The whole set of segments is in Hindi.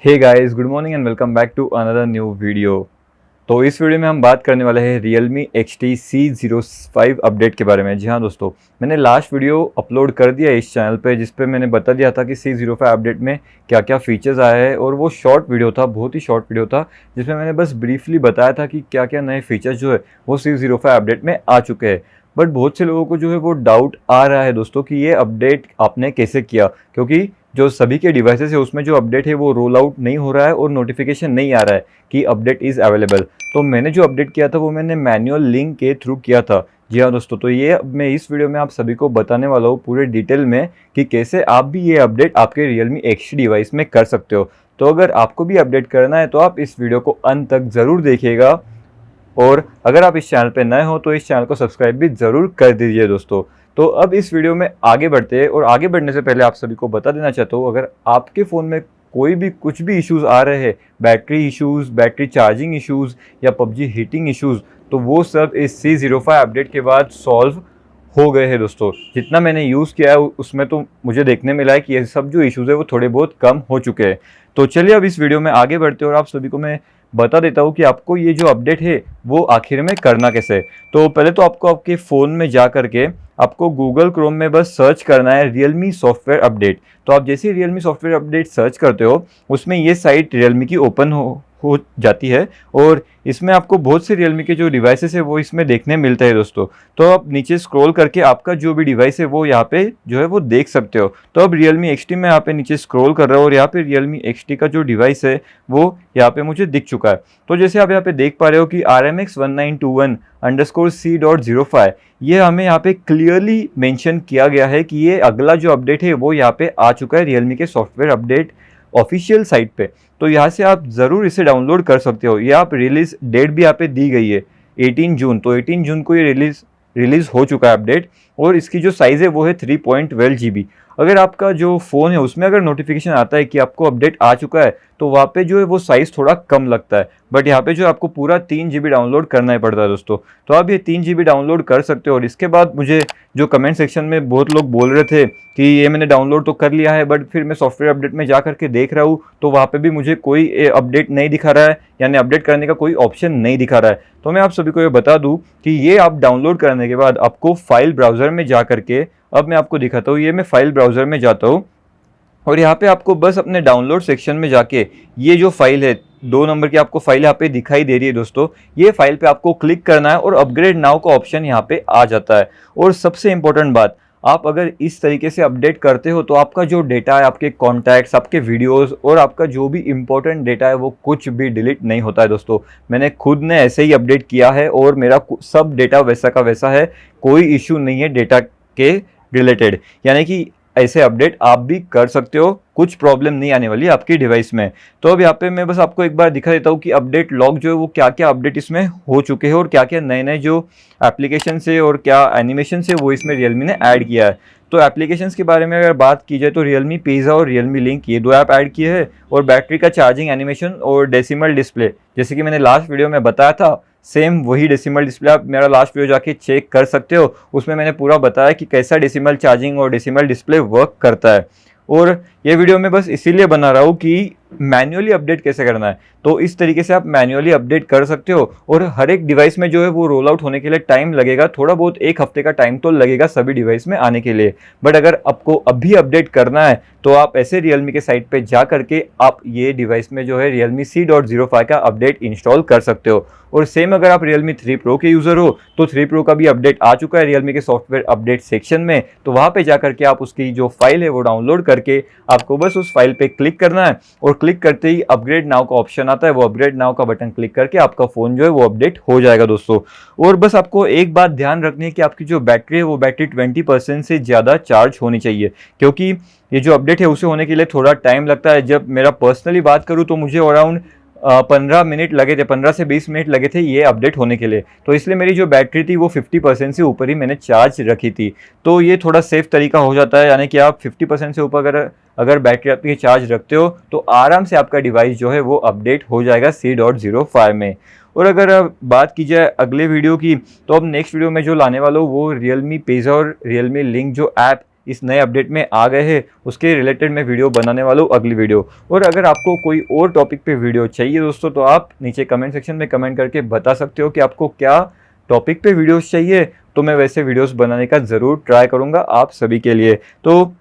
Hey guys, good morning and welcome back to another new video. तो इस वीडियो में हम बात करने वाले हैं Realme XT C.05 अपडेट के बारे में। जी हाँ दोस्तों, मैंने लास्ट वीडियो अपलोड कर दिया इस चैनल पे जिस पे मैंने बता दिया था कि C.05 अपडेट में क्या क्या फीचर्स आए हैं, और वो शॉर्ट वीडियो था, बहुत ही शॉर्ट वीडियो था जिसमें मैंने बस ब्रीफली बताया था कि क्या क्या नए फीचर्स जो है वो C.05 अपडेट में आ चुके हैं। बट बहुत से लोगों को जो है वो डाउट आ रहा है दोस्तों कि ये अपडेट आपने कैसे किया, क्योंकि जो सभी के डिवाइसेस है उसमें जो अपडेट है वो रोल आउट नहीं हो रहा है और नोटिफिकेशन नहीं आ रहा है कि अपडेट इज़ अवेलेबल। तो मैंने जो अपडेट किया था वो मैंने मैनुअल लिंक के थ्रू किया था। जी हाँ दोस्तों, तो ये मैं इस वीडियो में आप सभी को बताने वाला हूँ पूरे डिटेल में कि कैसे आप भी ये अपडेट आपके Realme XT डिवाइस में कर सकते हो। तो अगर आपको भी अपडेट करना है तो आप इस वीडियो को अंत तक ज़रूर देखिएगा, और अगर आप इस चैनल पे नए हो तो इस चैनल को सब्सक्राइब भी ज़रूर कर दीजिए दोस्तों। तो अब इस वीडियो में आगे बढ़ते हैं, और आगे बढ़ने से पहले आप सभी को बता देना चाहता हूँ, अगर आपके फ़ोन में कोई भी कुछ भी इश्यूज़ आ रहे हैं, battery issues, battery charging issues या पबजी हीटिंग इश्यूज़, तो वो सब इस C.05 अपडेट के बाद सॉल्व हो गए हैं दोस्तों। जितना मैंने यूज़ किया है उसमें तो मुझे देखने मिला है कि ये सब जो इश्यूज़ है वो थोड़े बहुत कम हो चुके हैं। तो चलिए अब इस वीडियो में आगे बढ़ते हैं और आप सभी को मैं बता देता हूँ कि आपको ये जो अपडेट है वो आखिर में करना कैसे है। तो पहले तो आपको आपके फ़ोन में जा करके आपको गूगल क्रोम में बस सर्च करना है Realme सॉफ्टवेयर अपडेट। तो आप जैसे ही Realme सॉफ्टवेयर अपडेट सर्च करते हो उसमें ये साइट Realme की ओपन हो जाती है, और इसमें आपको बहुत से Realme के जो डिवाइसेस है वो इसमें देखने मिलते हैं दोस्तों। तो आप नीचे स्क्रॉल करके आपका जो भी डिवाइस है वो यहाँ पे जो है वो देख सकते हो। तो अब Realme XT में यहाँ पे नीचे स्क्रॉल कर रहा हूँ और यहाँ पे Realme XT का जो डिवाइस है वो यहाँ पे मुझे दिख चुका है। तो जैसे आप यहाँ पे देख पा रहे हो कि RMX1921_C.05 ये हमें यहाँ पे क्लियरली मेंशन किया गया है कि ये अगला जो अपडेट है वो यहाँ पे आ चुका है Realme के सॉफ्टवेयर अपडेट ऑफिशियल साइट पे। तो यहाँ से आप ज़रूर इसे डाउनलोड कर सकते हो। ये आप रिलीज डेट भी यहाँ पे दी गई है 18 जून, तो 18 जून को ये रिलीज़ हो चुका है अपडेट, और इसकी जो साइज़ है वो है 3.12 GB। अगर आपका जो फ़ोन है उसमें अगर नोटिफिकेशन आता है कि आपको अपडेट आ चुका है तो वहाँ पे जो है वो साइज़ थोड़ा कम लगता है, बट यहाँ पे जो आपको पूरा 3 GB डाउनलोड करना ही पड़ता है दोस्तों। तो आप ये 3 GB डाउनलोड कर सकते हो। और इसके बाद मुझे जो कमेंट सेक्शन में बहुत लोग बोल रहे थे कि ये मैंने डाउनलोड तो कर लिया है बट फिर मैं सॉफ्टवेयर अपडेट में जा करके देख रहा हूँ तो वहाँ पे भी मुझे कोई अपडेट नहीं दिखा रहा है, यानी अपडेट करने का कोई ऑप्शन नहीं दिखा रहा है। तो मैं आप सभी को ये बता दूँ कि ये आप डाउनलोड करने के बाद आपको फाइल ब्राउज़र में जा करके, अब मैं आपको दिखाता हूँ, ये मैं फाइल ब्राउज़र में जाता हूँ और यहाँ पे आपको बस अपने डाउनलोड सेक्शन में जाके ये जो फाइल है 2 नंबर की आपको फाइल यहाँ पे दिखाई दे रही है दोस्तों, ये फाइल पे आपको क्लिक करना है और अपग्रेड नाउ का ऑप्शन यहाँ पे आ जाता है। और सबसे इम्पोर्टेंट बात, आप अगर इस तरीके से अपडेट करते हो तो आपका जो डेटा है, आपके कॉन्टैक्ट्स, आपके वीडियोस और आपका जो भी इंपॉर्टेंट डेटा है वो कुछ भी डिलीट नहीं होता है दोस्तों। मैंने खुद ने ऐसे ही अपडेट किया है और मेरा सब डेटा वैसा का वैसा है, कोई इश्यू नहीं है डेटा के रिलेटेड। यानी कि ऐसे अपडेट आप भी कर सकते हो, कुछ प्रॉब्लम नहीं आने वाली आपकी डिवाइस में। तो अब यहाँ पे मैं बस आपको एक बार दिखा देता हूँ कि अपडेट लॉग जो है वो क्या क्या अपडेट इसमें हो चुके हैं और क्या क्या नए नए जो एप्लीकेशन है और क्या एनिमेशन है वो इसमें Realme ने ऐड किया है। तो एप्लीकेशंस के बारे में अगर बात की जाए तो Realme पिज़्ज़ा और Realme लिंक ये 2 ऐप ऐड किए हैं, और बैटरी का चार्जिंग एनिमेशन और डेसिमल डिस्प्ले, जैसे कि मैंने लास्ट वीडियो में बताया था सेम वही डेसिमल डिस्प्ले आप मेरा लास्ट वीडियो जाके चेक कर सकते हो। उसमें मैंने पूरा बताया कि कैसा डेसिमल चार्जिंग और डेसिमल डिस्प्ले वर्क करता है। और ये वीडियो मैं बस इसीलिए बना रहा हूँ कि मैन्युअली अपडेट कैसे करना है। तो इस तरीके से आप मैन्युअली अपडेट कर सकते हो, और हर एक डिवाइस में जो है वो रोल आउट होने के लिए टाइम लगेगा, थोड़ा बहुत 1 हफ्ते का टाइम तो लगेगा सभी डिवाइस में आने के लिए। बट अगर आपको अभी अपडेट करना है तो आप ऐसे Realme के साइट पे जा करके आप ये डिवाइस में जो है Realme C.05 का अपडेट इंस्टॉल कर सकते हो। और सेम अगर आप Realme 3 Pro के यूज़र हो तो 3 Pro का भी अपडेट आ चुका है Realme के सॉफ्टवेयर अपडेट सेक्शन में, तो वहाँ पे जा करके आप उसकी जो फाइल है वो डाउनलोड करके आपको बस उस फाइल पे क्लिक करना है, और क्लिक करते ही अपग्रेड नाउ का ऑप्शन आता है, वो अपग्रेड नाउ का बटन क्लिक करके आपका फ़ोन जो है वो अपडेट हो जाएगा दोस्तों। और बस आपको एक बात ध्यान रखनी है कि आपकी जो बैटरी है वो बैटरी 20% से ज़्यादा चार्ज होनी चाहिए, क्योंकि ये जो अपडेट है उसे होने के लिए थोड़ा टाइम लगता है। जब मेरा पर्सनली बात करूँ तो मुझे अराउंड 15 मिनट लगे थे, 15 से 20 मिनट लगे थे ये अपडेट होने के लिए। तो इसलिए मेरी जो बैटरी थी वो 50% से ऊपर ही मैंने चार्ज रखी थी। तो ये थोड़ा सेफ तरीका हो जाता है, यानी कि आप 50% से ऊपर अगर बैटरी आपकी चार्ज रखते हो तो आराम से आपका डिवाइस जो है वो अपडेट हो जाएगा C.05 में। और अगर बात की जाए अगले वीडियो की, तो अब नेक्स्ट वीडियो में जो लाने वाला हूँ वो Realme पिज़्ज़ा और Realme लिंक जो ऐप इस नए अपडेट में आ गए हैं उसके रिलेटेड मैं वीडियो बनाने वाला हूँ अगली वीडियो। और अगर आपको कोई और टॉपिक पे वीडियो चाहिए दोस्तों तो आप नीचे कमेंट सेक्शन में कमेंट करके बता सकते हो कि आपको क्या टॉपिक पे वीडियोस चाहिए, तो मैं वैसे वीडियोस बनाने का ज़रूर ट्राई करूँगा आप सभी के लिए। तो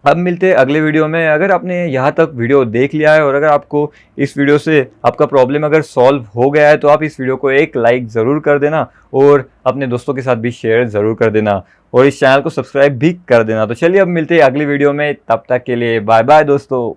अब मिलते हैं अगले वीडियो में। अगर आपने यहाँ तक वीडियो देख लिया है और अगर आपको इस वीडियो से आपका प्रॉब्लम अगर सॉल्व हो गया है तो आप इस वीडियो को एक लाइक ज़रूर कर देना और अपने दोस्तों के साथ भी शेयर ज़रूर कर देना और इस चैनल को सब्सक्राइब भी कर देना। तो चलिए अब मिलते हैं अगली वीडियो में, तब तक के लिए बाय बाय दोस्तों।